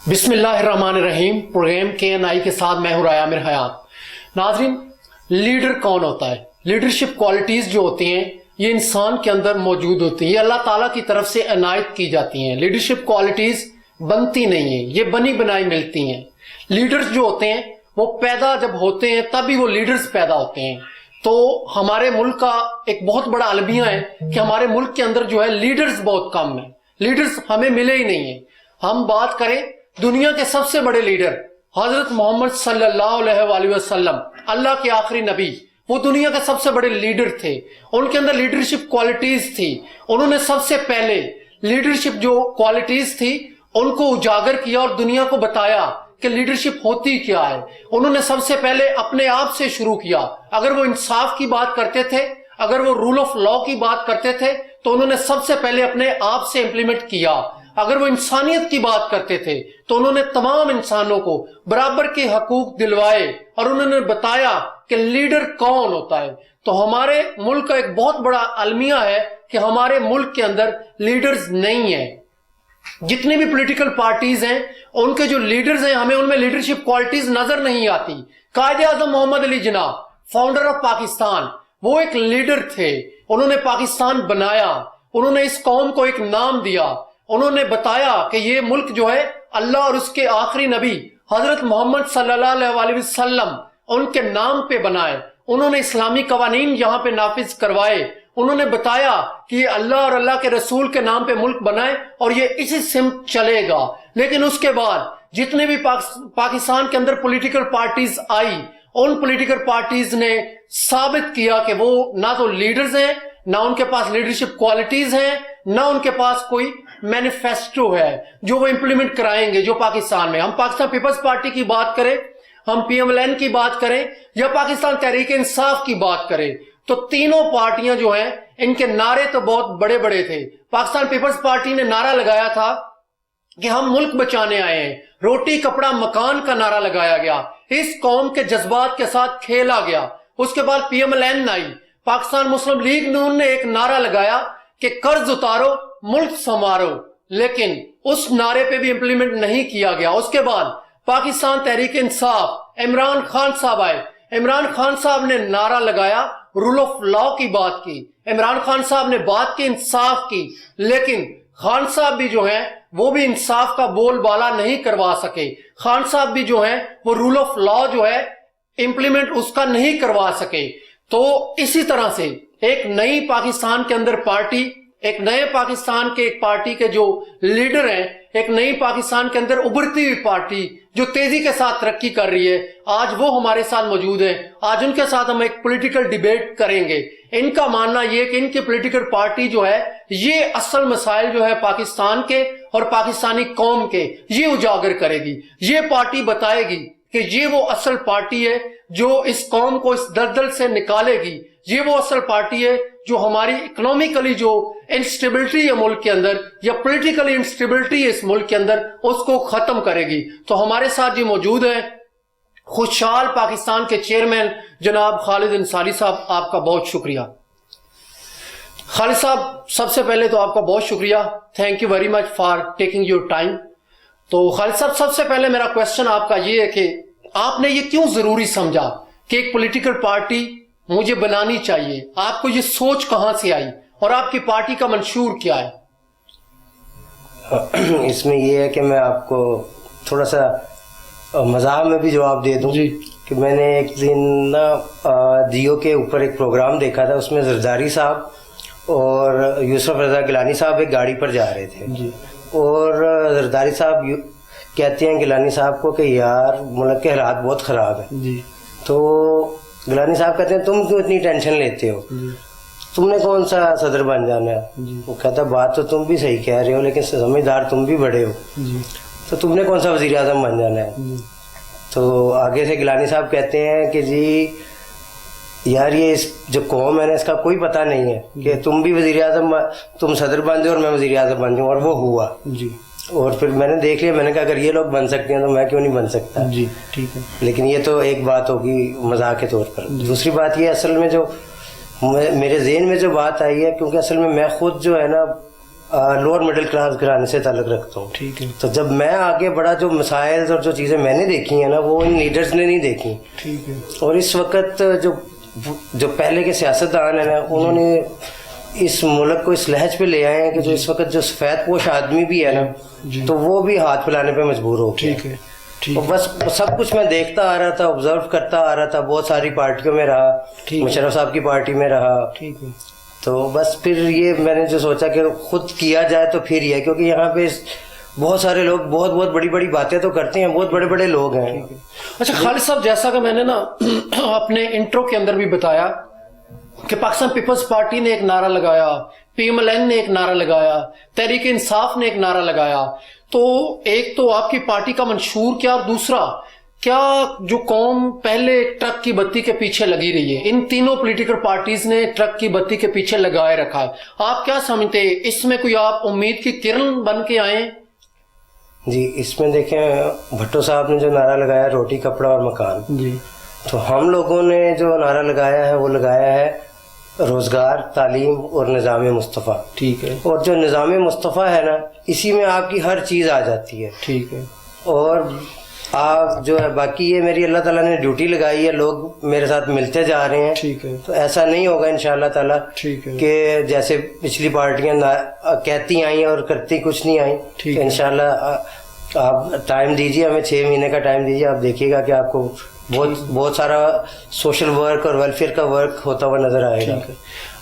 بسم اللہ الرحمن الرحیم. پروگرام KNI کے ساتھ میں ہوں رایا امیر حیات. ناظرین، لیڈر کون ہوتا ہے؟ لیڈرشپ کوالٹیز جو ہوتی ہیں یہ انسان کے اندر موجود ہوتی ہیں، یہ اللہ تعالیٰ کی طرف سے عنایت کی جاتی ہیں. لیڈرشپ کوالٹیز بنتی نہیں ہیں، یہ بنی بنائی ملتی ہیں. لیڈرز جو ہوتے ہیں وہ پیدا جب ہوتے ہیں تبھی وہ لیڈرز پیدا ہوتے ہیں. تو ہمارے ملک کا ایک بہت بڑا المیہ ہے کہ ہمارے ملک کے اندر جو ہے لیڈرز بہت کم ہیں، لیڈرز ہمیں ملے ہی نہیں ہیں. ہم بات کریں دنیا کے سب سے بڑے لیڈر حضرت محمد صلی اللہ علیہ وآلہ وسلم، اللہ کے آخری نبی، وہ دنیا کے سب سے بڑے لیڈر تھے. ان کے اندر لیڈرشپ کوالٹیز تھی. انہوں نے سب سے پہلے لیڈرشپ جو کوالٹیز تھی ان کو اجاگر کیا اور دنیا کو بتایا کہ لیڈرشپ ہوتی کیا ہے. انہوں نے سب سے پہلے اپنے آپ سے شروع کیا. اگر وہ انصاف کی بات کرتے تھے، اگر وہ رول آف لا کی بات کرتے تھے تو انہوں نے سب سے پہلے اپنے آپ سے امپلیمنٹ کیا. اگر وہ انسانیت کی بات کرتے تھے تو انہوں نے تمام انسانوں کو برابر کے حقوق دلوائے اور انہوں نے بتایا کہ لیڈر کون ہوتا ہے. تو ہمارے ملک کا ایک بہت بڑا المیہ ہے کہ ہمارے ملک کے اندر لیڈرز نہیں ہیں. جتنی بھی پولیٹیکل پارٹیز ہیں ان کے جو لیڈرز ہیں ہمیں ان میں لیڈرشپ کوالٹیز نظر نہیں آتی. قائد اعظم محمد علی جناح، فاؤنڈر آف پاکستان، وہ ایک لیڈر تھے. انہوں نے پاکستان بنایا، انہوں نے اس قوم کو ایک نام دیا. انہوں نے بتایا کہ یہ ملک جو ہے اللہ اور اس کے آخری نبی حضرت محمد صلی اللہ علیہ وسلم ان کے نام پہ بنائے. انہوں نے اسلامی قوانین یہاں پہ نافذ کروائے. انہوں نے بتایا کہ یہ اللہ اور اللہ کے رسول کے نام پہ ملک بنائے اور یہ اسی سمت چلے گا. لیکن اس کے بعد جتنے بھی پاکستان کے اندر پولیٹیکل پارٹیز آئی، ان پولیٹیکل پارٹیز نے ثابت کیا کہ وہ نہ تو لیڈرز ہیں، نہ ان کے پاس لیڈرشپ کوالٹیز ہیں، نہ ان کے پاس کوئی مینیفیسٹو ہے جو وہ امپلیمنٹ کرائیں گے. جو پاکستان میں ہم پاکستان پیپلز پارٹی کی بات کریں، ہم PMLN کی بات کریں یا پاکستان تحریک انصاف کی بات کریں، تو تینوں پارٹیاں جو ہیں ان کے نعرے تو بہت بڑے بڑے تھے. پاکستان پیپلز پارٹی نے نعرہ لگایا تھا کہ ہم ملک بچانے آئے ہیں، روٹی کپڑا مکان کا نعرہ لگایا گیا، اس قوم کے جذبات کے ساتھ کھیلا گیا. اس کے بعد PMLN آئی، پاکستان مسلم لیگ نے ایک نعرہ لگایا کہ قرض اتارو ملک سنوارو، لیکن اس نعرے پہ بھی امپلیمنٹ نہیں کیا گیا. اس کے بعد پاکستان تحریک انصاف، عمران خان صاحب آئے. عمران خان صاحب نے نعرہ لگایا، رول آف لا کی بات کی. عمران خان صاحب نے بات کی انصاف کی، لیکن خان صاحب بھی جو ہیں وہ بھی انصاف کا بول بالا نہیں کروا سکے. خان صاحب بھی جو ہیں وہ رول آف لا جو ہے امپلیمنٹ اس کا نہیں کروا سکے. تو اسی طرح سے ایک نئی پاکستان کے اندر پارٹی، ایک نئے پاکستان کے ایک پارٹی کے جو لیڈر ہیں، ایک نئی پاکستان کے اندر ابھرتی ہوئی پارٹی جو تیزی کے ساتھ ترقی کر رہی ہے، آج وہ ہمارے ساتھ موجود ہیں. آج ان کے ساتھ ہم ایک پولیٹیکل ڈیبیٹ کریں گے. ان کا ماننا یہ کہ ان کی پولیٹیکل پارٹی جو ہے یہ اصل مسائل جو ہے پاکستان کے اور پاکستانی قوم کے یہ اجاگر کرے گی. یہ پارٹی بتائے گی کہ یہ وہ اصل پارٹی ہے جو اس قوم کو اس دلدل سے نکالے گی. یہ وہ اصل پارٹی ہے جو ہماری اکنامیکلی جو انسٹیبلٹی ہے ملک کے اندر یا پولیٹیکلی انسٹیبلٹی ہے اس ملک کے اندر اس کو ختم کرے گی. تو ہمارے ساتھ جی موجود ہیں خوشحال پاکستان کے چیئرمین جناب خالد انصاری صاحب. آپ کا بہت شکریہ. خالد صاحب، سب سے پہلے تو آپ کا بہت شکریہ، thank you very much for taking your time. تو خالد صاحب، سب سے پہلے میرا کوشچن آپ کا یہ ہے کہ آپ نے یہ کیوں ضروری سمجھا کہ ایک پولیٹیکل پارٹی مجھے بنانی چاہیے؟ آپ کو یہ سوچ کہاں سے آئی اور آپ کی پارٹی کا منشور کیا ہے؟ اس میں یہ ہے کہ میں آپ کو تھوڑا سا مزاح میں بھی جواب دے دوں جی. کہ میں نے ایک دن جیو کے اوپر ایک پروگرام دیکھا تھا، اس میں زرداری صاحب اور یوسف رضا گیلانی صاحب ایک گاڑی پر جا رہے تھے جی. اور زرداری صاحب کہتے ہیں گیلانی صاحب کو کہ یار ملک کے حالات بہت خراب ہیں. جی. تو گیلانی صاحب کہتے ہیں تم کیوں اتنی ٹینشن لیتے ہو، تم نے کون سا صدر بن جانا ہے؟ وہ کہتا بات تو تم بھی صحیح کہہ رہے ہو لیکن سمجھدار تم بھی بڑے ہو، تو تم نے کون سا وزیر اعظم بن جانا ہے؟ تو آگے سے گیلانی صاحب کہتے ہیں کہ جی یار یہ اس جو قوم ہے نا اس کا کوئی پتہ نہیں ہے کہ تم بھی وزیر اعظم، تم صدر بن جاؤ اور میں وزیر اعظم بن جاؤں. اور وہ ہوا. جی. اور پھر میں نے دیکھ لیا، میں نے کہا اگر یہ لوگ بن سکتے ہیں تو میں کیوں نہیں بن سکتا؟ جی ٹھیک ہے. لیکن یہ تو ایک بات ہوگی مزاح کے طور پر. دوسری بات یہ اصل میں جو میرے ذہن میں جو بات آئی ہے، کیونکہ اصل میں خود جو ہے نا لوور مڈل کلاس گھرانے سے تعلق رکھتا ہوں. ٹھیک ہے. تو جب میں آگے بڑھا جو مسائل اور جو چیزیں میں نے دیکھی ہیں نا وہ ان لیڈرز نے نہیں دیکھی. ٹھیک ہے. اور اس وقت جو پہلے کے سیاستدان ہیں نا انہوں نے اس ملک کو اس لہج پہ لے آئے ہیں کہ جو اس وقت جو سفید پوش آدمی بھی ہے نا تو وہ بھی ہاتھ پھیلانے پہ مجبور ہو گیا. ٹھیک ہے. بس سب کچھ میں دیکھتا آ رہا تھا, آبزرو کرتا آ رہا تھا, بہت ساری پارٹیوں میں رہا, مشرف صاحب کی پارٹی میں رہا. ٹھیک ہے. تو بس پھر یہ میں نے جو سوچا کہ خود کیا جائے تو پھر یہ, کیونکہ یہاں پہ بہت سارے لوگ بہت بہت بڑی بڑی باتیں تو کرتے ہیں, بہت بڑے بڑے لوگ ہیں. اچھا خالد صاحب, جیسا کہ میں نے نا اپنے انٹرو کے اندر بھی بتایا کہ پاکستان پیپلز پارٹی نے ایک نعرہ لگایا, PMLN نے ایک نعرہ لگایا, تحریک انصاف نے ایک نعرہ لگایا. تو ایک تو آپ کی پارٹی کا منشور کیا, اور دوسرا کیا جو قوم پہلے ٹرک کی بتی کے پیچھے لگی رہی ہے, ان تینوں پولیٹیکل پارٹیز نے ٹرک کی بتی کے پیچھے لگائے رکھا ہے. آپ کیا سمجھتے ہیں اس میں کوئی آپ امید کی کرن بن کے آئے؟ جی اس میں دیکھیں بھٹو صاحب نے جو نعرہ لگایا روٹی کپڑا اور مکان, جی تو ہم لوگوں نے جو نعرہ لگایا ہے وہ لگایا ہے روزگار, تعلیم اور نظام مصطفیٰ. ٹھیک ہے. اور جو نظام مصطفیٰ ہے نا اسی میں آپ کی ہر چیز آ جاتی ہے. ٹھیک ہے. اور آپ جو ہے باقی یہ میری اللہ تعالیٰ نے ڈیوٹی لگائی ہے, لوگ میرے ساتھ ملتے جا رہے ہیں. ٹھیک ہے. تو ایسا نہیں ہوگا انشاءاللہ تعالیٰ ٹھیک ہے کہ جیسے پچھلی پارٹیاں کہتی آئیں اور کرتی کچھ نہیں آئیں. ٹھیک ہے. انشاءاللہ آپ ٹائم دیجیے ہمیں, 6 مہینے کا ٹائم دیجیے, آپ دیکھیے گا کہ آپ کو بہت سارا سوشل ورک اور ویلفیئر کا ورک ہوتا ہوا نظر آئے گا.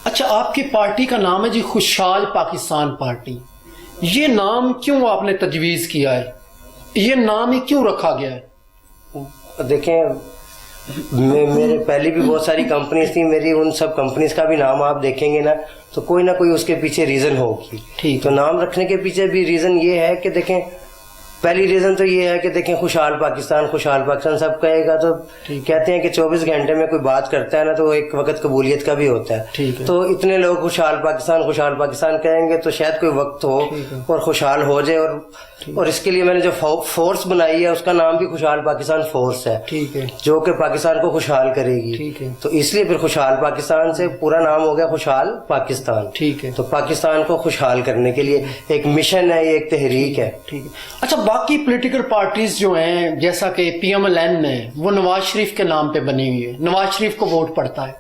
اچھا آپ کی پارٹی کا نام ہے جی خوشحال پاکستان پارٹی, یہ نام کیوں آپ نے تجویز کیا ہے, یہ نام ہی کیوں رکھا گیا ہے؟ دیکھیں میرے پہلی بھی بہت ساری کمپنیز تھیں, میری ان سب کمپنیز کا بھی نام آپ دیکھیں گے نا تو کوئی نہ کوئی اس کے پیچھے ریزن ہوگی. ٹھیک. تو نام رکھنے کے پیچھے بھی ریزن یہ ہے کہ دیکھیں پہلی ریزن تو یہ ہے کہ دیکھیں خوشحال پاکستان سب کہے گا تو کہتے ہیں کہ 24 گھنٹے میں کوئی بات کرتا ہے نا تو ایک وقت قبولیت کا بھی ہوتا ہے. تو اتنے لوگ خوشحال پاکستان کہیں گے تو شاید کوئی وقت ہو اور خوشحال ہو جائے. اور اس کے لیے میں نے جو فورس بنائی ہے اس کا نام بھی خوشحال پاکستان فورس ہے. ٹھیک ہے. جو کہ پاکستان کو خوشحال کرے گی. ٹھیک ہے. تو اس لیے پھر خوشحال پاکستان سے پورا نام ہو گیا خوشحال پاکستان. ٹھیک ہے. تو پاکستان کو خوشحال کرنے کے لیے ایک مشن ہے, یہ ایک تحریک ہے. ٹھیک ہے. اچھا باقی پولیٹیکل پارٹیز جو ہیں جیسا کہ PMLN ہے وہ نواز شریف کے نام پہ بنی ہوئی ہے, نواز شریف کو ووٹ پڑتا ہے.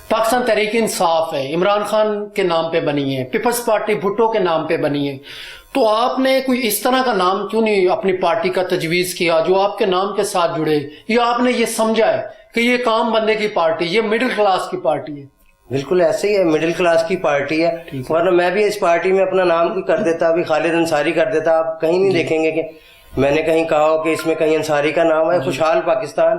پاکستان تحریک انصاف ہے عمران خان کے نام پہ بنی ہے, پیپلز پارٹی بھٹو کے نام پہ بنی ہے. تو آپ نے کوئی اس طرح کا نام کیوں نہیں اپنی پارٹی کا تجویز کیا جو آپ کے نام کے ساتھ جڑے, یا آپ نے یہ سمجھا ہے کہ یہ کام بندے کی پارٹی, یہ مڈل کلاس کی پارٹی ہے؟ بالکل ایسے ہی ہے, مڈل کلاس کی پارٹی ہے. ورنہ میں بھی اس پارٹی میں اپنا نام بھی کر دیتا, ابھی خالد انصاری کر دیتا. آپ کہیں نہیں دیکھیں گے کہ میں نے کہیں کہا ہو کہ اس میں کہیں انصاری کا نام ہے. خوشحال پاکستان,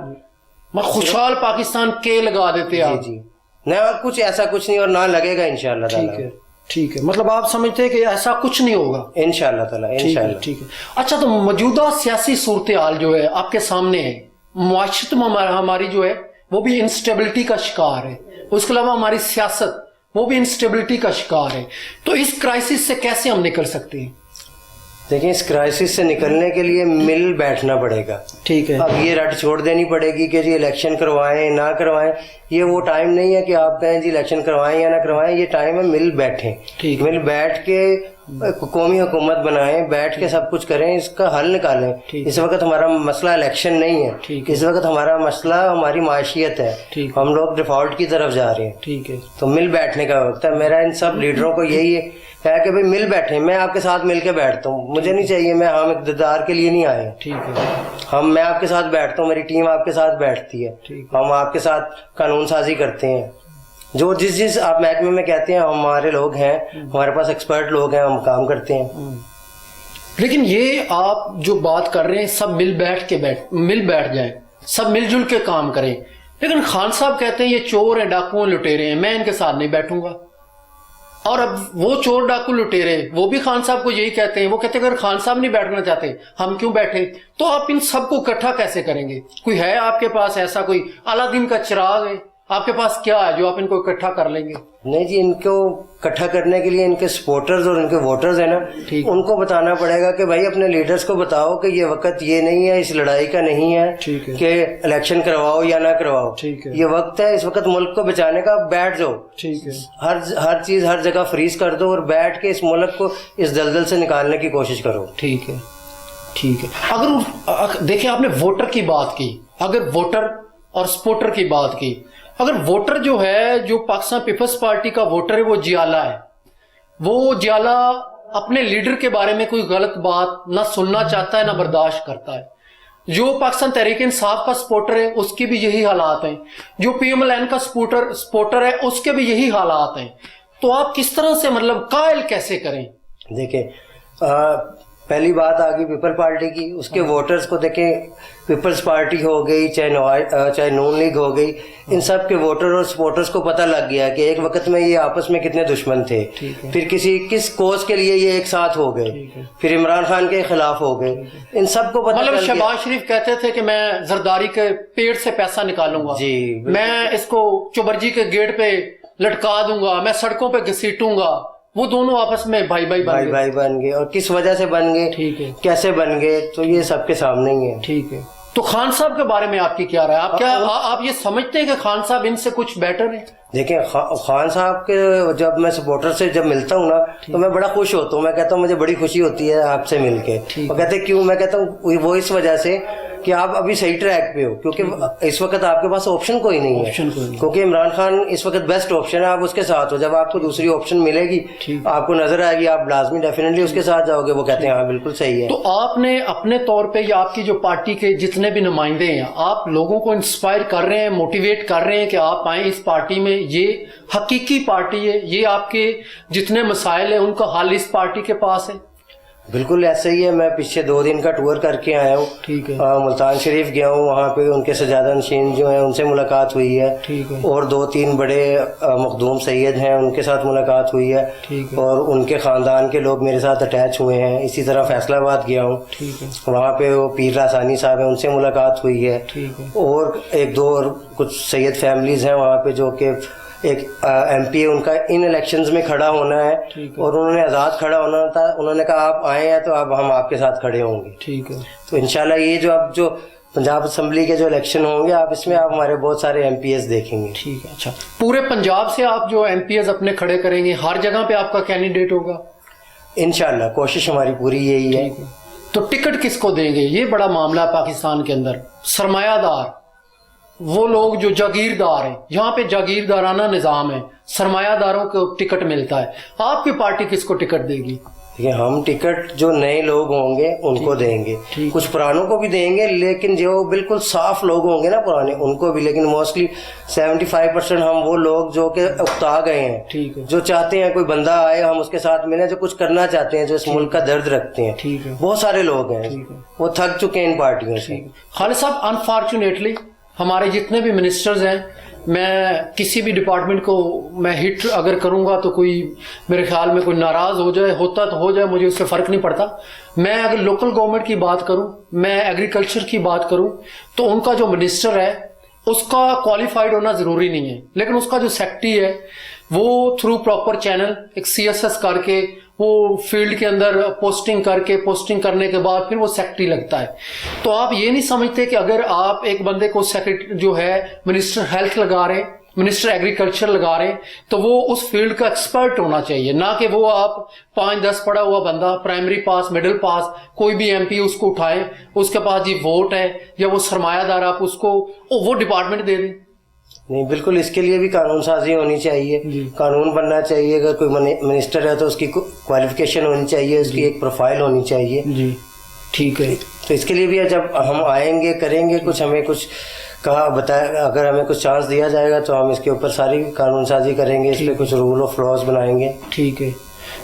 میں خوشحال پاکستان کے لگا دیتے آپ. جی نہ کچھ ایسا کچھ نہیں اور نہ لگے گا انشاءاللہ تعالی. ٹھیک ہے. مطلب آپ سمجھتے ہیں کہ ایسا کچھ نہیں ہوگا انشاءاللہ تعالی. انشاءاللہ. ٹھیک ہے. اچھا تو موجودہ سیاسی صورتحال جو ہے آپ کے سامنے ہے, معاشرت میں ہماری جو ہے وہ بھی انسٹیبلٹی کا شکار ہے, اس کے علاوہ ہماری سیاست وہ بھی انسٹیبلٹی کا شکار ہے. تو اس کرائسس سے کیسے ہم نکل سکتے ہیں؟ دیکھیں اس کرائسس سے نکلنے کے لیے مل بیٹھنا پڑے گا. ٹھیک ہے. اب یہ رٹ چھوڑ دینی پڑے گی کہ جی الیکشن کروائیں نہ کروائیں, یہ وہ ٹائم نہیں ہے کہ آپ کہیں جی الیکشن کروائیں یا نہ کروائیں. یہ ٹائم ہے مل بیٹھیں, مل بیٹھ کے قومی حکومت بنائیں, بیٹھ کے سب کچھ کریں, اس کا حل نکالیں. اس وقت ہمارا مسئلہ الیکشن نہیں ہے, اس وقت ہمارا مسئلہ ہماری معاشیت ہے. ہم لوگ ڈیفالٹ کی طرف جا رہے ہیں. ٹھیک ہے. تو مل بیٹھنے کا وقت ہے. میرا ان سب لیڈروں کو یہی ہے کہ بھائی مل بیٹھیں. میں آپ کے ساتھ مل کے بیٹھتا ہوں, مجھے نہیں چاہیے, میں ہم اقتدار کے لیے نہیں آئے. ٹھیک ہے. میں آپ کے ساتھ بیٹھتا ہوں, میری ٹیم آپ کے ساتھ بیٹھتی ہے, ہم آپ کے ساتھ قانون سازی کرتے ہیں. جو جس آپ محکمے میں کہتے ہیں ہمارے لوگ ہیں, ہمارے پاس ایکسپرٹ لوگ ہیں, ہم کام کرتے ہیں. لیکن یہ آپ جو بات کر رہے ہیں سب مل بیٹھ جائیں, سب مل جل کے کام کریں, لیکن خان صاحب کہتے ہیں یہ چور ہیں, ڈاکو ہیں, لٹیرے ہیں, میں ان کے ساتھ نہیں بیٹھوں گا. اور اب وہ چور ڈاکو لٹیرے وہ بھی خان صاحب کو یہی کہتے ہیں, وہ کہتے ہیں اگر خان صاحب نہیں بیٹھنا چاہتے ہم کیوں بیٹھے. تو آپ ان سب کو اکٹھا کیسے کریں گے؟ کوئی ہے آپ کے پاس ایسا کوئی الادین کا چراغ ہے آپ کے پاس کیا ہے جو آپ ان کو اکٹھا کر لیں گے؟ نہیں جی، ان کو اکٹھا کرنے کے لیے ان کے سپورٹرز اور ان کے ووٹرز ہیں نا، ان کو بتانا پڑے گا کہ بھائی اپنے لیڈرز کو بتاؤ کہ یہ وقت یہ نہیں ہے، اس لڑائی کا نہیں ہے کہ الیکشن کرواؤ یا نہ کرواؤ، یہ وقت ہے اس وقت ملک کو بچانے کا، بیٹھ جاؤ، ہر چیز ہر جگہ فریز کر دو اور بیٹھ کے اس ملک کو اس دلدل سے نکالنے کی کوشش کرو. ٹھیک ہے. اگر دیکھیں آپ نے ووٹر کی بات کی، اگر ووٹر اور سپورٹر کی بات کی، اگر ووٹر جو ہے، جو پاکستان پیپلز پارٹی کا ووٹر ہے، وہ جیالہ ہے، وہ جیالہ اپنے لیڈر کے بارے میں کوئی غلط بات نہ سننا چاہتا ہے نہ برداشت کرتا ہے. جو پاکستان تحریک انصاف کا سپورٹر ہے اس کی بھی یہی حالات ہیں، جو پی ایم ایل این کا سپورٹر ہے اس کے بھی یہی حالات ہیں. تو آپ کس طرح سے مطلب قائل کیسے کریں؟ دیکھیں پہلی بات آ گئی پیپل پارٹی کی، اس کے ووٹرز کو دیکھیں، پیپلز پارٹی ہو گئی چاہے نون لیگ ہو گئی، ان سب کے ووٹر اور سپورٹرز کو پتہ لگ گیا کہ ایک وقت میں یہ آپس میں کتنے دشمن تھے، پھر کس کوز کے لیے یہ ایک ساتھ ہو گئے، پھر عمران خان کے خلاف ہو گئے، ان سب کو پتہ مطلب شہباز شریف کہتے تھے کہ میں زرداری کے پیڑ سے پیسہ نکالوں گا، میں اس کو چوبرجی کے گیٹ پہ لٹکا دوں گا، میں سڑکوں پہ گھسیٹوں گا. وہ دونوں آپس میں بھائی بن گئے، اور کس وجہ سے بن گئے، کیسے بن گئے، تو یہ سب کے سامنے ہی ہے. ٹھیک ہے. تو خان صاحب کے بارے میں آپ کی کیا رائے؟ آپ یہ سمجھتے ہیں کہ خان صاحب ان سے کچھ بیٹر ہیں؟ دیکھیں خان صاحب کے جب میں سپورٹر سے جب ملتا ہوں نا تو میں بڑا خوش ہوتا ہوں. میں کہتا ہوں مجھے بڑی خوشی ہوتی ہے آپ سے مل کے. وہ کہتے ہیں کیوں؟ میں کہتا ہوں وہ اس وجہ سے کہ آپ ابھی صحیح ٹریک پہ ہو، کیونکہ اس وقت آپ کے پاس آپشن کوئی نہیں ہے، کیونکہ عمران خان اس وقت بیسٹ آپشن ہے، آپ اس کے ساتھ ہو. جب آپ کو دوسری آپشن ملے گی، آپ کو نظر آئے گی، آپ لازمی ڈیفینیٹلی اس کے ساتھ جاؤ گے. وہ کہتے ہیں ہاں بالکل صحیح ہے. تو آپ نے اپنے طور پہ یا آپ کی جو پارٹی کے جتنے بھی نمائندے ہیں، آپ لوگوں کو انسپائر کر رہے ہیں، موٹیویٹ کر رہے ہیں کہ آپ آئیں اس پارٹی میں، یہ حقیقی پارٹی ہے، یہ آپ کے جتنے مسائل ہیں ان کا حل اس پارٹی کے پاس ہے؟ بالکل ایسا ہی ہے. میں پیچھے 2 دن کا ٹور کر کے آیا ہوں. ٹھیک ہے. ملتان شریف گیا ہوں، وہاں پہ ان کے سجادہ نشین جو ہیں ان سے ملاقات ہوئی ہے. ٹھیک ہے. اور 2-3 بڑے مخدوم سید ہیں ان کے ساتھ ملاقات ہوئی ہے. ٹھیک ہے. اور ان کے خاندان کے لوگ میرے ساتھ اٹیچ ہوئے ہیں. اسی طرح فیصلہ آباد گیا ہوں. ٹھیک ہے. وہاں پہ وہ پیر راسانی صاحب ہیں، ان سے ملاقات ہوئی ہے. ٹھیک ہے. اور 1-2 اور کچھ سید فیملیز ہیں وہاں پہ جو کہ ایک ایم پی ان کا ان الیکشنز میں کھڑا ہونا ہے اور انہوں نے آزاد کھڑا ہونا تھا. انہوں نے کہا آپ آئے ہیں تو اب ہم آپ کے ساتھ کھڑے ہوں گے. ٹھیک ہے. تو انشاءاللہ یہ جو اب جو پنجاب اسمبلی کے جو الیکشن ہوں گے، آپ اس میں آپ ہمارے بہت سارے ایم پی ایز دیکھیں گے. ٹھیک ہے. اچھا، پورے پنجاب سے آپ جو ایم پی ایز اپنے کھڑے کریں گے، ہر جگہ پہ آپ کا کینڈیڈیٹ ہوگا؟ انشاءاللہ کوشش ہماری پوری یہی ہے. تو ٹکٹ کس کو دیں گے؟ یہ بڑا معاملہ ہے پاکستان کے اندر. سرمایہ دار، وہ لوگ جو جاگیردار ہیں، یہاں پہ جاگیردارانہ نظام ہے، سرمایہ داروں کو ٹکٹ ملتا ہے. آپ کی پارٹی کس کو ٹکٹ دے گی؟ ہم ٹکٹ جو نئے لوگ ہوں گے ان کو دیں گے، کچھ پرانوں کو بھی دیں گے، لیکن جو بالکل صاف لوگ ہوں گے نا پرانے ان کو بھی. لیکن موسٹلی 75% ہم وہ لوگ جو کہ اکتا گئے ہیں، جو چاہتے ہیں کوئی بندہ آئے ہم اس کے ساتھ ملیں، جو کچھ کرنا چاہتے ہیں، جو اس ملک کا درد رکھتے ہیں. بہت سارے لوگ ہیں وہ تھک چکے ہیں ان پارٹیوں سے. خالد صاحب، انفارچونیٹلی ہمارے جتنے بھی منسٹرز ہیں، میں کسی بھی ڈپارٹمنٹ کو میں ہٹ اگر کروں گا تو کوئی میرے خیال میں کوئی ناراض ہو جائے، ہوتا تو ہو جائے، مجھے اس سے فرق نہیں پڑتا. میں اگر لوکل گورنمنٹ کی بات کروں، میں ایگریکلچر کی بات کروں، تو ان کا جو منسٹر ہے اس کا کوالیفائڈ ہونا ضروری نہیں ہے، لیکن اس کا جو سیکٹری ہے وہ تھرو پراپر چینل ایک CSS کر کے وہ فیلڈ کے اندر پوسٹنگ کر کے، پوسٹنگ کرنے کے بعد پھر وہ سیکٹری لگتا ہے. تو آپ یہ نہیں سمجھتے کہ اگر آپ ایک بندے کو سیکرٹری جو ہے منسٹر ہیلتھ لگا رہے ہیں، منسٹر ایگریکلچر لگا رہے ہیں، تو وہ اس فیلڈ کا ایکسپرٹ ہونا چاہیے، نہ کہ وہ آپ 5-10 پڑھا ہوا بندہ، پرائمری پاس، مڈل پاس، کوئی بھی ایم پی اس کو اٹھائے، اس کے پاس جی ووٹ ہے یا وہ سرمایہ دار، آپ اس کو وہ ڈپارٹمنٹ دے دیں. نہیں، بالکل اس کے لیے بھی قانون سازی ہونی چاہیے، قانون بننا چاہیے. اگر کوئی منسٹر ہے تو اس کی کوالیفیکیشن ہونی چاہیے، اس کی ایک پروفائل ہونی چاہیے. جی ٹھیک ہے. تو اس کے لیے بھی جب ہم آئیں گے کریں گے کچھ، ہمیں کچھ کہا بتایا، اگر ہمیں کچھ چانس دیا جائے گا تو ہم اس کے اوپر ساری قانون سازی کریں گے، اس پہ کچھ رول آف لاز بنائیں گے. ٹھیک ہے.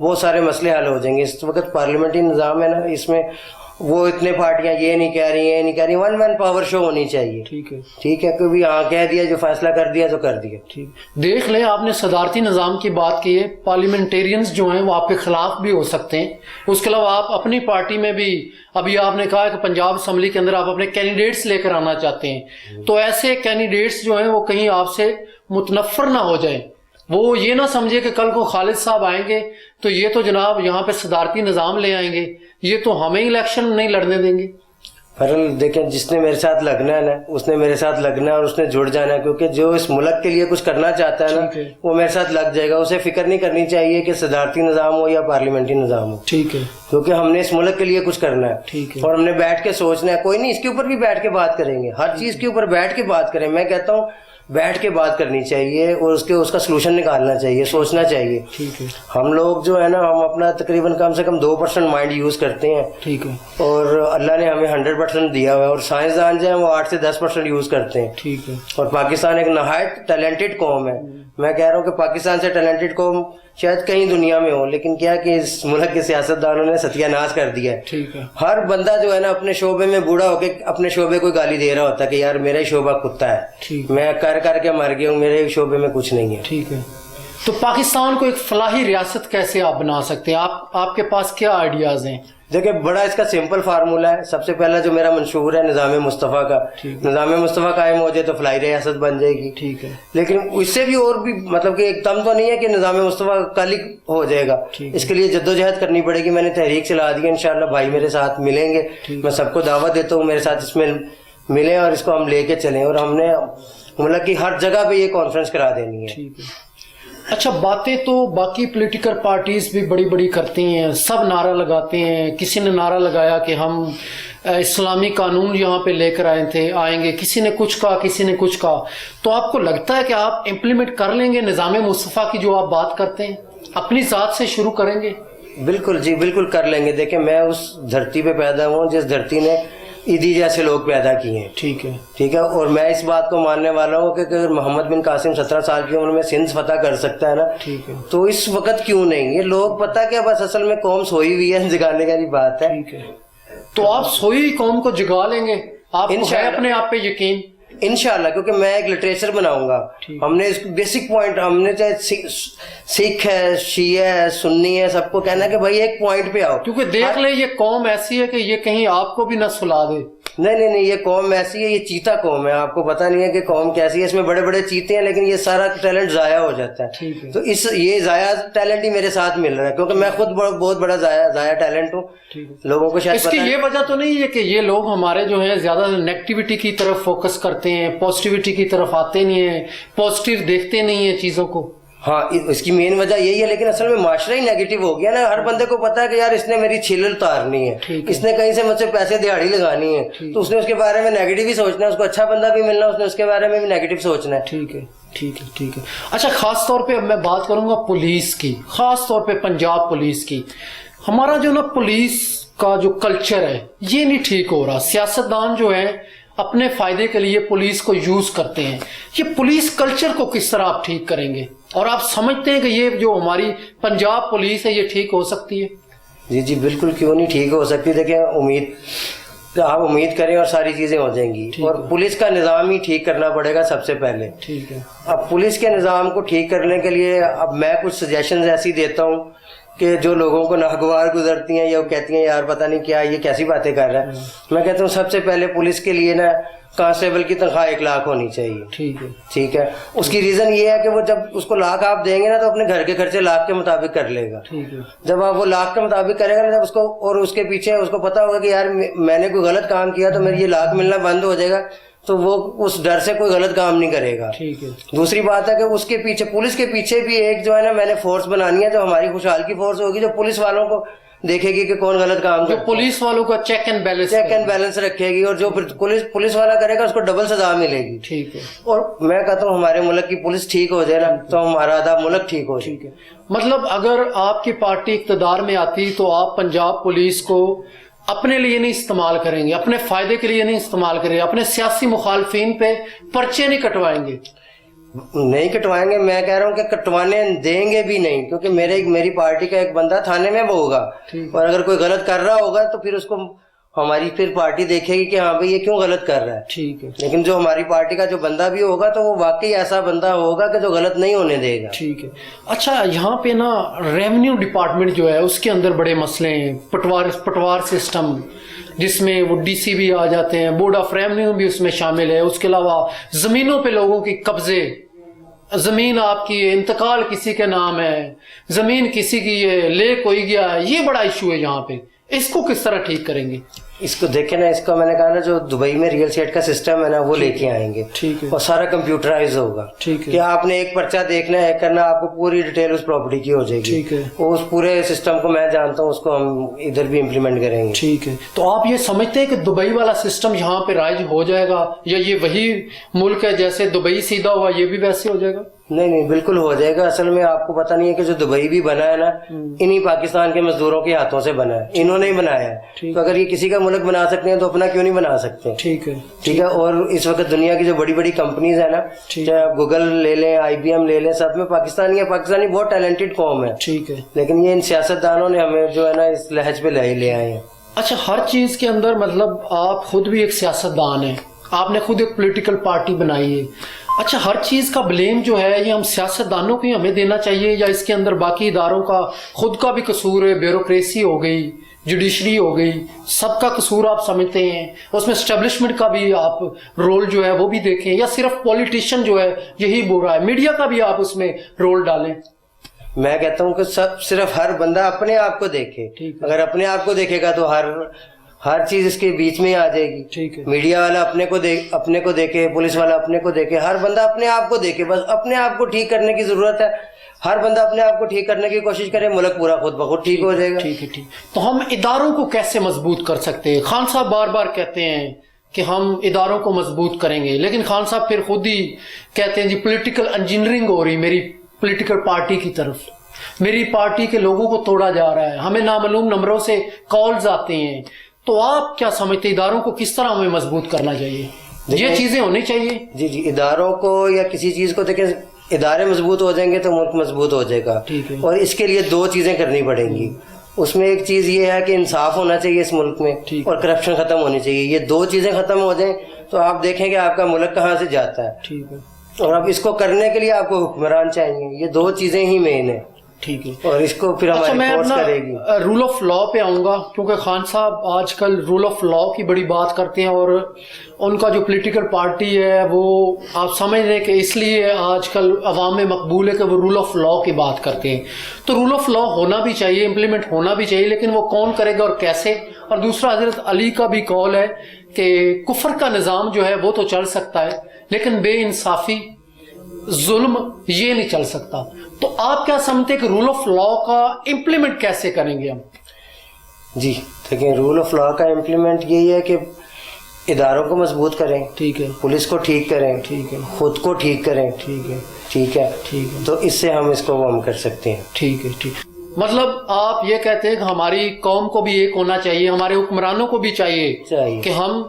بہت سارے مسئلے حل ہو جائیں گے. اس وقت پارلیمنٹری نظام ہے نا, اس میں وہ اتنے پارٹیاں یہ نہیں کہہ رہی ہیں, یہ نہیں کہہ رہی, ون مین پاور شو ہونی چاہیے. ٹھیک ہے, کوئی ہاں کہہ دیا, جو فیصلہ کر دیا تو کر دیا. دیکھ لیں, آپ نے صدارتی نظام کی بات کی ہے, پارلیمنٹیرینز جو ہیں وہ آپ کے خلاف بھی ہو سکتے ہیں. اس کے علاوہ آپ اپنی پارٹی میں بھی, ابھی آپ نے کہا کہ پنجاب اسمبلی کے اندر آپ اپنے کینڈیڈیٹس لے کر آنا چاہتے ہیں, تو ایسے کینڈیڈیٹس جو ہیں وہ کہیں آپ سے متنفر نہ ہو جائیں, وہ یہ نہ سمجھے کہ کل کو خالد صاحب آئیں گے تو یہ تو جناب یہاں پہ صدارتی نظام لے آئیں گے, یہ تو ہمیں الیکشن نہیں لڑنے دیں گے. دیکھیں, جس نے میرے ساتھ لگنا ہے نا, اس نے میرے ساتھ لگنا ہے اور اس نے جڑ جانا ہے, کیونکہ جو اس ملک کے لیے کچھ کرنا چاہتا ہے نا وہ میرے ساتھ لگ جائے گا. اسے فکر نہیں کرنی چاہیے کہ صدارتی نظام ہو یا پارلیمنٹری نظام ہو. ٹھیک ہے, کیونکہ ہم نے اس ملک کے لیے کچھ کرنا ہے اور ہم نے بیٹھ کے سوچنا ہے. کوئی نہیں, اس کے اوپر بھی بیٹھ کے بات کریں گے, ہر چیز کے اوپر بیٹھ کے بات کریں. میں کہتا ہوں بیٹھ کے بات کرنی چاہیے اور اس کا سلوشن نکالنا چاہیے, سوچنا چاہیے. ہم لوگ جو ہے نا, ہم اپنا تقریباً کم سے کم 2% مائنڈ یوز کرتے ہیں. ٹھیک ہے, اور اللہ نے ہمیں 100% دیا ہوا ہے, اور سائنسدان جو ہیں وہ 8 سے 10% یوز کرتے ہیں. ٹھیک ہے, اور پاکستان ایک نہایت ٹیلنٹڈ قوم ہے. میں کہہ رہا ہوں کہ پاکستان سے ٹیلنٹڈ قوم شاید کہیں دنیا میں ہو, لیکن کیا کہ اس ملک کے سیاستدانوں نے ستیہ ناش کر دیا ہے. ٹھیک ہے, ہر بندہ جو ہے نا اپنے شعبے میں بوڑھا ہو کے اپنے شعبے کو گالی دے رہا ہوتا ہے کہ یار میرا ہی شعبہ کتا ہے, میں کر کے مر گیا ہوں, میرے شعبے میں کچھ نہیں ہے. ٹھیک ہے, تو پاکستان کو ایک فلاحی ریاست کیسے آپ بنا سکتے ہیں؟ آپ کے پاس کیا آئیڈیاز ہیں؟ دیکھیں, بڑا اس کا سمپل فارمولہ ہے. سب سے پہلا جو میرا منشور ہے نظام مصطفیٰ کا, نظام مصطفیٰ قائم ہو جائے تو فلاحی ریاست بن جائے گی. ٹھیک ہے, لیکن اس سے بھی اور بھی مطلب کہ ایک دم تو نہیں ہے کہ نظام مصطفیٰ کل ہی ہو جائے گا. اس کے لیے جدوجہد کرنی پڑے گی. میں نے تحریک چلا دی ہے, انشاءاللہ بھائی میرے ساتھ ملیں گے. میں سب کو دعوت دیتا ہوں میرے ساتھ اس میں ملیں اور اس کو ہم لے کے چلیں, اور ہم نے مطلب کہ ہر جگہ پہ یہ کانفرنس کرا دینی ہے. اچھا, باتیں تو باقی پولیٹیکل پارٹیز بھی بڑی بڑی کرتی ہیں, سب نعرہ لگاتے ہیں. کسی نے نعرہ لگایا کہ ہم اسلامی قانون یہاں پہ لے کر آئیں گے, کسی نے کچھ کہا, کسی نے کچھ کہا. تو آپ کو لگتا ہے کہ آپ امپلیمنٹ کر لیں گے نظام مصطفیٰ کی جو آپ بات کرتے ہیں, اپنی ذات سے شروع کریں گے؟ بالکل جی, بالکل کر لیں گے. دیکھیں, میں اس دھرتی پہ پیدا ہوں جس دھرتی نے عیدی جیسے لوگ پیدا کیے ہیں. ٹھیک ہے, اور میں اس بات کو ماننے والا ہوں کہ اگر محمد بن قاسم 17 سال کی عمر میں سندھ فتح کر سکتا ہے نا, تو اس وقت کیوں نہیں. یہ لوگ پتہ کیا, بس اصل میں قوم سوئی ہوئی ہے, جگانے کا نہیں بات ہے. تو آپ سوئی ہوئی قوم کو جگا لیں گے, آپ کو ہے اپنے آپ پہ یقین؟ انشاءاللہ, کیونکہ میں ایک لٹریچر بناؤں گا. ہم نے اس بیسک پوائنٹ, ہم نے چاہے سکھ ہے, شیعہ ہے, سنی ہے, سب کو کہنا ہے کہ بھائی ایک پوائنٹ پہ آؤ. کیونکہ دیکھ لیں یہ قوم ایسی ہے کہ یہ کہیں آپ کو بھی نہ سلا دے. نہیں, یہ قوم ایسی ہے, یہ چیتا قوم ہے. آپ کو پتہ نہیں ہے کہ قوم کیسی ہے. اس میں بڑے بڑے چیتے ہیں, لیکن یہ سارا ٹیلنٹ ضائع ہو جاتا ہے. تو یہ ضائع ٹیلنٹ ہی میرے ساتھ مل رہا ہے, کیونکہ میں خود بہت بڑا ضائع ٹیلنٹ ہوں. لوگوں کو شاید اس کی یہ وجہ تو نہیں ہے کہ یہ لوگ ہمارے جو ہیں زیادہ نیگیٹیوٹی کی طرف فوکس کرتے ہیں, پازیٹیوٹی کی طرف آتے نہیں ہیں, پازیٹیو دیکھتے نہیں ہیں چیزوں کو. ہاں, اس کی مین وجہ یہی ہے, لیکن اصل میں معاشرہ ہی نیگیٹو ہو گیا نا. ہر بندے کو پتا ہے کہ یار اس نے میری چھیل اتارنی ہے, اس نے کہیں سے مجھ سے پیسے دیہڑی لگانی ہے, تو اس نے اس کے بارے میں نیگیٹو ہی سوچنا ہے. اس کو اچھا بندہ بھی ملنا, اس نے اس کے بارے میں بھی نیگیٹو سوچنا ہے. ٹھیک ہے. اچھا, خاص طور پہ اب میں بات کروں گا پولیس کی, خاص طور پہ پنجاب پولیس کی. ہمارا جو نا پولیس کا جو کلچر ہے یہ نہیں ٹھیک ہو رہا. سیاستدان جو ہے اپنے فائدے کے لیے پولیس کو یوز کرتے ہیں. یہ پولیس کلچر کو کس طرح آپ ٹھیک کریں گے, اور آپ سمجھتے ہیں کہ یہ جو ہماری پنجاب پولیس ہے یہ ٹھیک ہو سکتی ہے؟ جی, بالکل, کیوں نہیں ٹھیک ہو سکتی. دیکھیں, آپ امید کریں اور ساری چیزیں ہو جائیں گی. اور پولیس کا نظام ہی ٹھیک کرنا پڑے گا سب سے پہلے. اب پولیس کے نظام کو ٹھیک کرنے کے لیے اب میں کچھ سجیشنز ایسی دیتا ہوں کہ جو لوگوں کو ناگوار گزرتی ہیں, یا وہ کہتی ہیں یار پتہ نہیں کیا یہ کیسی باتیں کر رہا ہے. میں کہتا ہوں سب سے پہلے پولیس کے لیے نا کانسٹیبل کی تنخواہ 1 لاکھ ہونی چاہیے. ٹھیک ہے, اس کی ریزن یہ ہے کہ وہ جب اس کو لاکھ آپ دیں گے نا, تو اپنے گھر کے خرچے لاکھ کے مطابق کر لے گا. جب آپ وہ لاکھ کے مطابق کرے گا نا, جب اس کو, اور اس کے پیچھے اس کو پتا ہوگا کہ یار میں نے کوئی غلط کام کیا تو میری یہ لاکھ ملنا بند ہو جائے گا, تو وہ اس ڈر سے کوئی غلط کام نہیں کرے گا. دوسری بات ہے کہ اس کے پیچھے, پولیس کے پیچھے بھی ایک جو ہے نا میں نے فورس بنانی ہے, جو ہماری خوشحال کی فورس ہوگی, جو پولیس والوں کو دیکھے گی کہ کون غلط کام کرتا ہے, پولیس والوں کا چیک اینڈ بیلنس رکھے گی, اور جو پولیس والا کرے گا اس کو ڈبل سزا ملے گی. اور میں کہتا ہوں ہمارے ملک کی پولیس ٹھیک ہو جائے نا, تو ہمارا آدھا ملک ٹھیک ہو جائے. مطلب اگر آپ کی پارٹی اقتدار میں آتی تو آپ پنجاب پولیس کو اپنے لیے نہیں استعمال کریں گے, اپنے فائدے کے لیے نہیں استعمال کریں گے, اپنے سیاسی مخالفین پہ پرچے نہیں کٹوائیں گے. نہیں کٹوائیں گے, میں کہہ رہا ہوں کہ کٹوانے دیں گے بھی نہیں, کیونکہ میری پارٹی کا ایک بندہ تھانے میں ہوگا, اور اگر کوئی غلط کر رہا ہوگا تو پھر اس کو ہماری پھر پارٹی دیکھے گی کہ ہاں بھائی یہ کیوں غلط کر رہا ہے. ٹھیک ہے, لیکن جو ہماری پارٹی کا جو بندہ بھی ہوگا تو وہ واقعی ایسا بندہ ہوگا کہ جو غلط نہیں ہونے دے گا. ٹھیک ہے. اچھا, یہاں پہ نا ریونیو ڈپارٹمنٹ جو ہے اس کے اندر بڑے مسئلے ہیں, پٹوار سسٹم جس میں وہ ڈی سی بھی آ جاتے ہیں, بورڈ آف ریونیو بھی اس میں شامل ہے, اس کے علاوہ زمینوں پہ لوگوں کی قبضے, زمین آپ کی انتقال کسی کے نام ہے, زمین کسی کی یہ لے کوئی گیا ہے, یہ بڑا ایشو ہے یہاں پہ, اس کو کس طرح ٹھیک کریں گے؟ اس کو دیکھیں نا, اس کو میں نے کہا نا جو دبئی میں ریئل اسٹیٹ کا سسٹم ہے نا وہ لے کے آئیں گے, ٹھیک ہے, اور سارا کمپیوٹرائز ہوگا. ٹھیک ہے, کہ آپ نے ایک پرچہ دیکھنا ہے کرنا, آپ کو پوری ڈیٹیل اس پراپرٹی کی ہو جائے گی. ٹھیک ہے, اس پورے سسٹم کو میں جانتا ہوں, اس کو ہم ادھر بھی امپلیمنٹ کریں گے. ٹھیک ہے. تو آپ یہ سمجھتے ہیں کہ دبئی والا سسٹم یہاں پہ رائج ہو جائے گا, یا یہ وہی ملک ہے جیسے دبئی سیدھا ہوا یہ بھی ویسے ہو جائے گا؟ نہیں, بالکل ہو جائے گا. اصل میں آپ کو پتہ نہیں ہے کہ جو دبئی بھی بنا ہے نا انہی پاکستان کے مزدوروں کے ہاتھوں سے بنا ہے, انہوں نے ہی بنایا ہے. تو اگر یہ کسی کا ملک بنا سکتے ہیں تو اپنا کیوں نہیں بنا سکتے؟ ٹھیک ہے, ٹھیک ہے. اور اس وقت دنیا کی جو بڑی بڑی کمپنیز ہیں نا, چاہے آپ گوگل لے لیں, IBM لے لیں, سب میں پاکستانی بہت ٹیلنٹڈ قوم ہے. ٹھیک ہے. لیکن یہ ان سیاستدانوں نے ہمیں جو ہے نا اس لہج پہ لے آئے ہیں. اچھا, ہر چیز کے اندر مطلب آپ خود بھی ایک سیاستدان ہیں, آپ نے خود ایک پولیٹیکل پارٹی بنائی ہے. اچھا, ہر چیز کا بلیم جو ہے یہ ہم سیاستدانوں کو ہی ہمیں دینا چاہیے, یا اس کے اندر باقی اداروں کا خود کا بھی قصور ہے؟ بیوروکریسی ہو گئی, جوڈیشری ہو گئی, سب کا قصور آپ سمجھتے ہیں؟ اس میں اسٹیبلشمنٹ کا بھی آپ رول جو ہے وہ بھی دیکھیں, یا صرف پولیٹیشین جو ہے یہی برا ہے؟ میڈیا کا بھی آپ اس میں رول ڈالیں. میں کہتا ہوں کہ صرف ہر بندہ اپنے آپ کو دیکھے. اگر اپنے آپ کو دیکھے گا تو ہر چیز اس کے بیچ میں آ جائے گی. ٹھیک ہے. میڈیا والا اپنے کو دیکھے, پولیس والا اپنے کو دیکھے, ہر بندہ اپنے آپ کو دیکھے. بس اپنے آپ کو ٹھیک کرنے کی ضرورت ہے. ہر بندہ اپنے آپ کو ٹھیک کرنے کی کوشش کرے, ملک پورا خود بخود ٹھیک ہو جائے گا. ٹھیک ہے. ٹھیک. تو ہم اداروں کو کیسے مضبوط کر سکتے ہیں؟ خان صاحب بار بار کہتے ہیں کہ ہم اداروں کو مضبوط کریں گے, لیکن خان صاحب پھر خود ہی کہتے ہیں جی پولیٹیکل انجینئرنگ ہو رہی میری پولیٹیکل پارٹی کی طرف, میری پارٹی کے لوگوں کو توڑا جا رہا ہے, ہمیں نامعلوم نمبروں سے کالز آتے ہیں. تو آپ کیا سمجھتے ہیں اداروں کو کس طرح ہمیں مضبوط کرنا چاہیے؟ یہ چیزیں ہونی چاہیے. جی, اداروں کو یا کسی چیز کو دیکھیں, ادارے مضبوط ہو جائیں گے تو ملک مضبوط ہو جائے گا. اور اس کے لیے 2 چیزیں کرنی پڑیں گی. اس میں ایک چیز یہ ہے کہ انصاف ہونا چاہیے اس ملک میں, اور کرپشن ختم ہونی چاہیے. یہ 2 چیزیں ختم ہو جائیں تو آپ دیکھیں کہ آپ کا ملک کہاں سے جاتا ہے. ٹھیک ہے. اور اب اس کو کرنے کے لیے آپ کو حکمران چاہیے. یہ 2 چیزیں ہی مین ہیں. ٹھیک ہے. اور اس کو پھر ہماری فورس کرے گی. رول آف لا پہ آؤں گا, کیونکہ خان صاحب آج کل رول آف لا کی بڑی بات کرتے ہیں, اور ان کا جو پولیٹیکل پارٹی ہے وہ آپ سمجھ رہے کہ اس لیے آج کل عوام میں مقبول ہے کہ وہ رول آف لا کی بات کرتے ہیں. تو رول آف لا ہونا بھی چاہیے, امپلیمنٹ ہونا بھی چاہیے, لیکن وہ کون کرے گا اور کیسے؟ اور دوسرا حضرت علی کا بھی قول ہے کہ کفر کا نظام جو ہے وہ تو چل سکتا ہے, لیکن بے انصافی, ظلم یہ نہیں چل سکتا. تو آپ کیا سمجھتے کہ رول آف لا کا امپلیمنٹ کیسے کریں گے ہم؟ جی دیکھیں, رول آف لا کا امپلیمنٹ یہی ہے کہ اداروں کو مضبوط کریں. ٹھیک ہے. پولیس کو ٹھیک کریں. ٹھیک ہے. خود کو ٹھیک کریں. ٹھیک ہے. ٹھیک ہے. ٹھیک ہے. تو اس سے ہم اس کو ہم کر سکتے ہیں. ٹھیک ہے. ٹھیک. مطلب آپ یہ کہتے ہیں کہ ہماری قوم کو بھی ایک ہونا چاہیے, ہمارے حکمرانوں کو بھی چاہیے کہ ہم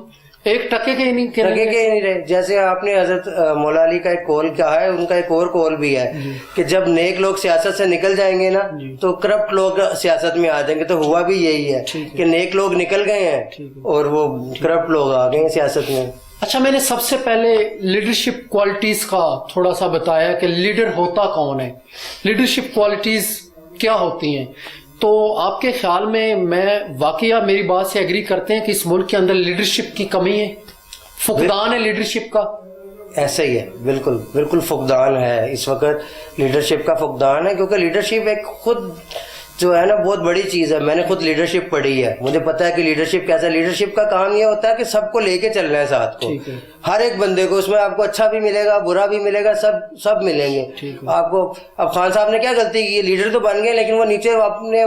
ایک ٹکے کے نہیں رہے. جیسے آپ نے حضرت مولا علی کا ایک قول کہا ہے, ان کا ایک اور قول بھی ہے کہ جب نیک لوگ سیاست سے نکل جائیں گے نا تو کرپٹ لوگ سیاست میں آ جائیں گے. تو ہوا بھی یہی ہے کہ نیک لوگ نکل گئے ہیں اور وہ کرپٹ لوگ آ گئے ہیں سیاست میں. اچھا, میں نے سب سے پہلے لیڈرشپ کوالٹیز کا تھوڑا سا بتایا کہ لیڈر ہوتا کون ہے, لیڈرشپ کوالٹیز کیا ہوتی ہیں. تو آپ کے خیال میں واقعہ میری بات سے ایگری کرتے ہیں کہ اس ملک کے اندر لیڈرشپ کی کمی ہے, فقدان ہے لیڈرشپ کا؟ ایسا ہی ہے, بالکل بالکل فقدان ہے اس وقت, لیڈرشپ کا فقدان ہے. کیونکہ لیڈرشپ ایک خود جو ہے نا بہت بڑی چیز ہے. میں نے خود لیڈرشپ پڑھی ہے, مجھے پتا ہے کہ لیڈرشپ کیسا ہے. لیڈرشپ کا کام یہ ہوتا ہے کہ سب کو لے کے چلنا ہے ساتھ کو, ہر ایک بندے کو. اس میں آپ کو اچھا بھی ملے گا, برا بھی ملے گا, سب ملیں گے آپ کو. اب خان صاحب نے کیا غلطی کی, لیڈر تو بن گئے لیکن وہ نیچے اپنے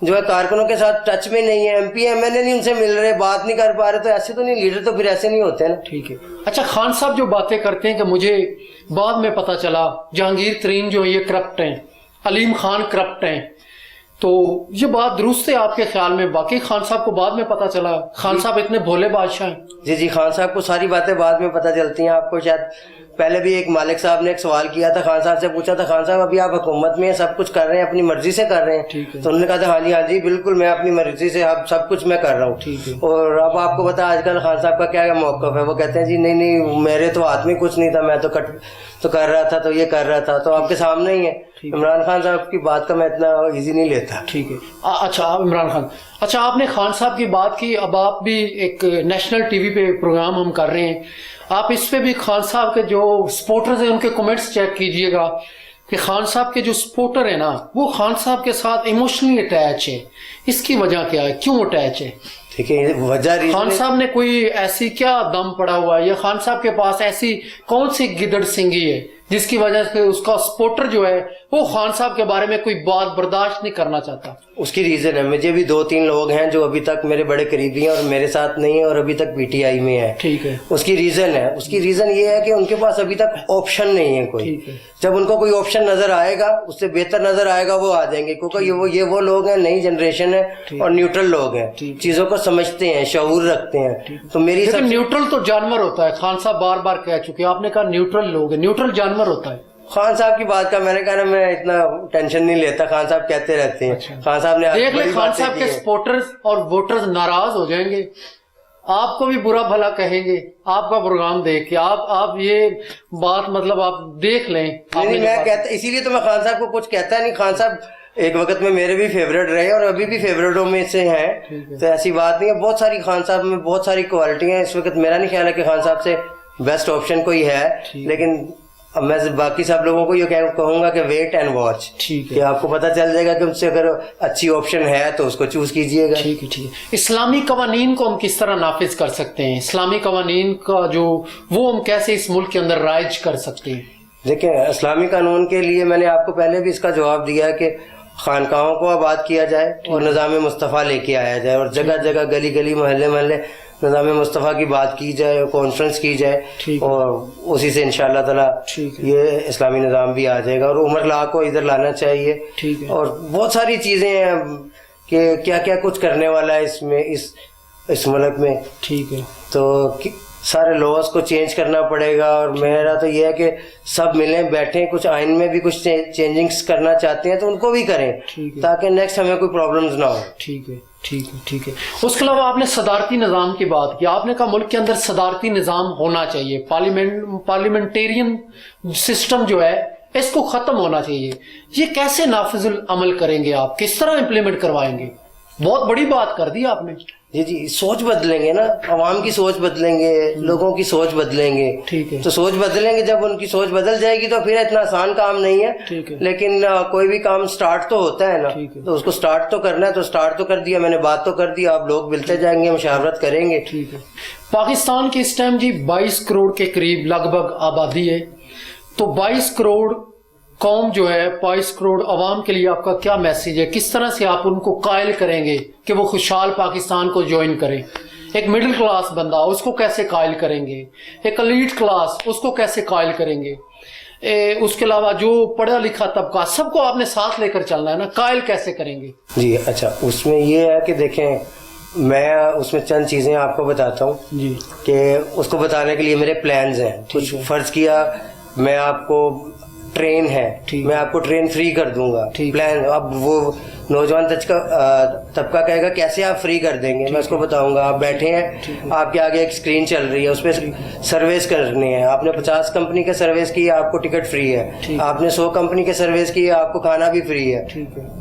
جو ہے کارکنوں کے ساتھ ٹچ میں نہیں ہے, MP MLA نہیں ان سے مل رہے, بات نہیں کر پا رہے. تو ایسے تو نہیں, لیڈر تو پھر ایسے نہیں ہوتے نا. ٹھیک ہے. اچھا, خان صاحب جو باتیں کرتے ہیں کہ مجھے بعد میں پتا چلا جہانگیر ترین جو یہ کرپٹ ہیں, علیم خان کرپٹ ہیں, تو یہ بات درست ہے آپ کے خیال میں؟ باقی خان صاحب کو بعد میں پتا چلا، خان صاحب اتنے بھولے بادشاہ ہیں؟ جی خان صاحب کو ساری باتیں بعد میں پتہ چلتی ہیں. آپ کو شاید پہلے بھی ایک مالک صاحب نے ایک سوال کیا تھا، خان صاحب سے پوچھا تھا خان صاحب ابھی آپ حکومت میں ہیں، سب کچھ کر رہے ہیں، اپنی مرضی سے کر رہے ہیں؟ تو انہوں نے کہا تھا ہاں جی بالکل میں اپنی مرضی سے اب سب کچھ میں کر رہا ہوں. اور اب آپ کو پتا آج کل خان صاحب کا کیا موقف ہے، وہ کہتے ہیں جی نہیں میرے تو ہاتھ میں کچھ نہیں تھا، میں تو کر رہا تھا، تو یہ کر رہا تھا. تو آپ کے سامنے ہی ہے. عمران خان صاحب کی بات کا میں اتنا ایزی نہیں لیتا. ٹھیک ہے. اچھا عمران خان، اچھا آپ نے خان صاحب کی بات کی، اب آپ بھی ایک نیشنل ٹی وی پہ پروگرام ہم کر رہے ہیں، آپ اس پہ بھی خان صاحب کے جو سپورٹرز ہیں ان کے کمنٹس چیک کیجئے گا کہ خان صاحب کے جو سپورٹر ہیں نا وہ خان صاحب کے ساتھ ایموشنلی اٹیچ ہے. اس کی وجہ کیا ہے، کیوں اٹیچ ہے؟ ٹھیک ہے، وجہ خان صاحب نے کوئی ایسی کیا دم پڑا ہوا ہے، یا خان صاحب کے پاس ایسی کون سی گدڑ سنگھی ہے جس کی وجہ سے اس کا سپورٹر جو ہے وہ خان صاحب کے بارے میں کوئی بات برداشت نہیں کرنا چاہتا؟ اس کی ریزن ہے، مجھے بھی 2-3 لوگ ہیں جو ابھی تک میرے بڑے قریبی ہیں اور میرے ساتھ نہیں ہیں اور ابھی تک پی ٹی آئی میں ہیں. ٹھیک ہے. اس کی ریزن یہ ہے کہ ان کے پاس ابھی تک آپشن نہیں ہے کوئی. جب ان کو کوئی آپشن نظر آئے گا، اس سے بہتر نظر آئے گا، وہ آ جائیں گے. کیونکہ یہ وہ لوگ ہیں، نئی جنریشن ہے اور نیوٹرل لوگ ہیں، چیزوں کو سمجھتے ہیں، شعور رکھتے ہیں. تو میری نیوٹرل تو جانور ہوتا ہے، خان صاحب بار بار کہہ چکے، آپ نے کہا نیوٹرل لوگ ہیں، نیوٹرل جانور ہوتا ہے. خان صاحب کی بات کا میں نے کہا نا میں اتنا ٹینشن نہیں لیتا، خان صاحب کہتے رہتے ہیں. خان صاحب نے دیکھ لیں خان صاحب کے سپورٹرز اور ووٹرز ناراض ہو جائیں گے، آپ کو بھی برا بھلا کہیں گے آپ کا پروگرام دیکھ کے. آپ یہ بات مطلب آپ دیکھ لیں. میں کہتا اسی لیے تو میں خان صاحب کو کچھ کہتا نہیں. خان صاحب ایک وقت میں میرے بھی فیوریٹ رہے اور ابھی بھی فیوریٹوں میں سے ہیں، تو ایسی بات نہیں ہے. بہت ساری خان صاحب میں بہت ساری کوالٹی ہیں. اس وقت میرا نہیں خیال ہے کہ خان صاحب سے بیسٹ آپشن کوئی ہے، لیکن اب میں باقی سب لوگوں کو یہ کہوں گا کہ ویٹ اینڈ واچ، کہ آپ کو پتہ چل جائے گا کہ ان سے اگر اچھی آپشن ہے تو اس کو چوز کیجئے گا. ٹھیک ہے. اسلامی قوانین کو ہم کس طرح نافذ کر سکتے ہیں؟ اسلامی قوانین کا جو وہ ہم کیسے اس ملک کے اندر رائج کر سکتے ہیں؟ دیکھیں اسلامی قانون کے لیے میں نے آپ کو پہلے بھی اس کا جواب دیا ہے کہ خانقاہوں کو آباد کیا جائے اور نظام مصطفیٰ لے کے آیا جائے، اور جگہ جگہ گلی گلی محلے محلے نظام مصطفیٰ کی بات کی جائے، کانفرنس کی جائے، اور اسی سے انشاءاللہ تعالی یہ اسلامی نظام بھی آ جائے گا. اور عمر لا کو ادھر لانا چاہیے. اور بہت ساری چیزیں ہیں کہ کیا کیا کچھ کرنے والا ہے اس میں اس ملک میں. ٹھیک ہے. تو سارے لاز کو چینج کرنا پڑے گا، اور میرا تو یہ ہے کہ سب ملیں بیٹھیں، کچھ آئین میں بھی کچھ چینجنگز کرنا چاہتے ہیں تو ان کو بھی کریں تاکہ نیکسٹ ہمیں کوئی پرابلمز نہ ہو. ٹھیک ہے. ٹھیک ہے. ٹھیک ہے. اس کے علاوہ آپ نے صدارتی نظام کی بات کی، آپ نے کہا ملک کے اندر صدارتی نظام ہونا چاہیے، پارلیمنٹیرین سسٹم جو ہے اس کو ختم ہونا چاہیے. یہ کیسے نافذ العمل کریں گے آپ، کس طرح امپلیمنٹ کروائیں گے؟ بہت بڑی بات کر دی آپ نے. جی سوچ بدلیں گے نا، عوام کی سوچ بدلیں گے، لوگوں کی سوچ بدلیں گے. ٹھیک ہے. تو سوچ بدلیں گے، جب ان کی سوچ بدل جائے گی تو پھر اتنا آسان کام نہیں ہے. ٹھیک ہے. لیکن کوئی بھی کام سٹارٹ تو ہوتا ہے نا، تو اس کو سٹارٹ تو کرنا ہے. تو سٹارٹ تو کر دیا میں نے، بات تو کر دی، آپ لوگ ملتے جائیں گے، مشاورت کریں گے. ٹھیک ہے. پاکستان کی اس ٹائم جی 22 کروڑ کے قریب لگ بھگ آبادی ہے، تو 22 کروڑ قوم جو ہے، 22 کروڑ عوام کے لیے آپ کا کیا میسیج ہے؟ کس طرح سے آپ ان کو قائل کریں گے کہ وہ خوشحال پاکستان کو جوائن کریں؟ ایک مڈل کلاس بندہ اس کو کیسے قائل کریں گے؟ ایک ایلیٹ کلاس اس کو کیسے قائل کریں گے؟ اس کے علاوہ جو پڑھا لکھا طبقہ، سب کو آپ نے ساتھ لے کر چلنا ہے نا، قائل کیسے کریں گے؟ جی اچھا، اس میں یہ ہے کہ دیکھیں میں اس میں چند چیزیں آپ کو بتاتا ہوں جی، کہ اس کو بتانے کے لیے میرے پلانز ہیں. کچھ فرض کیا میں آپ کو ٹرین ہے، میں آپ کو ٹرین فری کر دوں گا، پلان. اب وہ نوجوان طبقہ کہے گا کیسے آپ فری کر دیں گے، میں اس کو بتاؤں گا. آپ بیٹھے ہیں، آپ کے آگے ایک اسکرین چل رہی ہے، اس پہ سرویز کرنی ہے. آپ نے 50 کمپنی کے سرویز کی، آپ کو ٹکٹ فری ہے. آپ نے 100 کمپنی کے سرویز کی، آپ کو کھانا بھی فری ہے،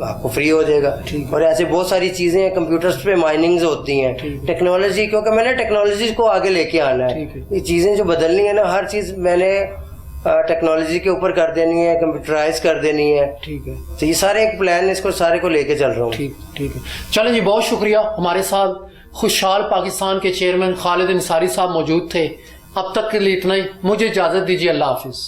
آپ کو فری ہو جائے گا. اور ایسے بہت ساری چیزیں ہیں. کمپیوٹرز پہ مائننگز ہوتی ہیں، ٹیکنالوجی، کیونکہ میں نے ٹیکنالوجی کو آگے لے کے آنا ہے. یہ چیزیں جو بدلنی ہے نا، ہر چیز میں نے ٹیکنالوجی کے اوپر کر دینی ہے، کمپیوٹرائز کر دینی ہے. ٹھیک ہے. تو یہ سارے ایک پلان، اس کو سارے کو لے کے چل رہا ہوں. ٹھیک ہے. چلیں جی، بہت شکریہ. ہمارے ساتھ خوشحال پاکستان کے چیئرمین خالد انصاری صاحب موجود تھے. اب تک کے لیے اتنا ہی، مجھے اجازت دیجیے. اللہ حافظ.